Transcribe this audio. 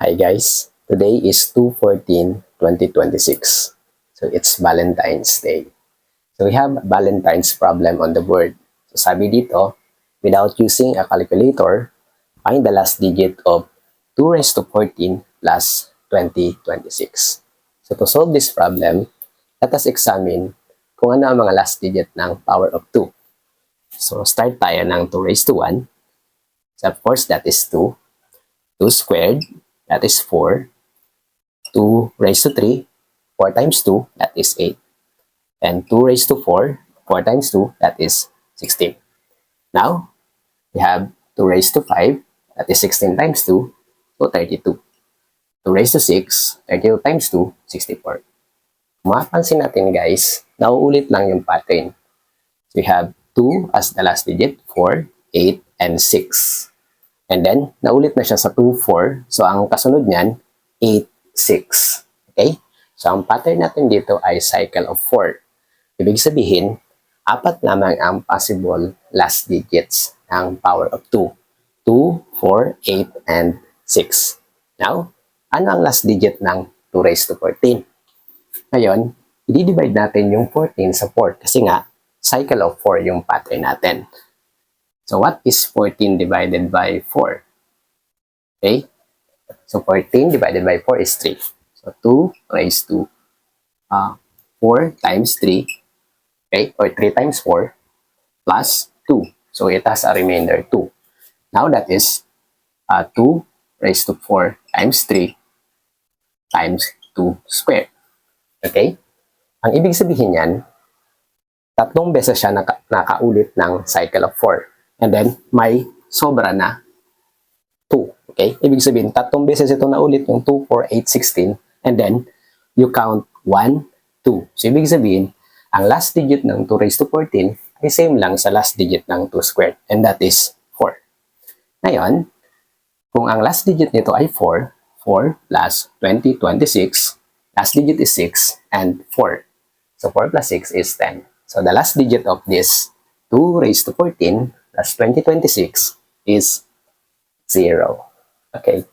Hi guys, today is 2/14/2026. So it's Valentine's Day. So we have Valentine's problem on the board. So sabi dito, without using a calculator, find the last digit of 2 raised to 14 plus 2026. So to solve this problem, let us examine kung ano ang mga last digit ng power of 2. So start tayo ng 2 raised to 1. So of course that is 2. 2 squared, that is 4. 2 raised to 3, 4 times 2, that is 8. And 2 raised to 4, 4 times 2, that is 16. Now, we have 2 raised to 5, that is 16 times 2, so 32. 2 raised to 6, 32 times 2, 64. Kung mapapansin natin guys, nauulit lang yung pattern. So we have 2 as the last digit, 4, 8, and 6. And then, naulit na siya sa 2, 4. So, ang kasunod niyan, 8, 6. Okay? So, ang pattern natin dito ay cycle of 4. Ibig sabihin, 4 lamang ang possible last digits ng power of 2. 2, 4, 8, and 6. Now, ano ang last digit ng 2 raised to 14? Ngayon, i-divide natin yung 14 sa 4 kasi nga, cycle of 4 yung pattern natin. So, what is 14 divided by 4? Okay? So, 14 divided by 4 is 3. So, 2 raised to 4 times 3. Okay? Or 3 times 4 plus 2. So, it has a remainder 2. Now, that is 2 raised to 4 times 3 times 2 squared. Okay? Ang ibig sabihin yan, tatlong beses siya nakaulit ng cycle of 4. And then, may sobra na 2. Okay? Ibig sabihin, tatlong beses ito na ulit yung 2, 4, 8, 16. And then, you count 1, 2. So, ibig sabihin, ang last digit ng 2 raised to 14 ay same lang sa last digit ng 2 squared. And that is 4. Ngayon, kung ang last digit nito ay 4, 4 plus 20, 26, last digit is 6, and 4. So, 4 plus 6 is 10. So, the last digit of this 2 raised to 14 plus 20, 26 is 0. Okay.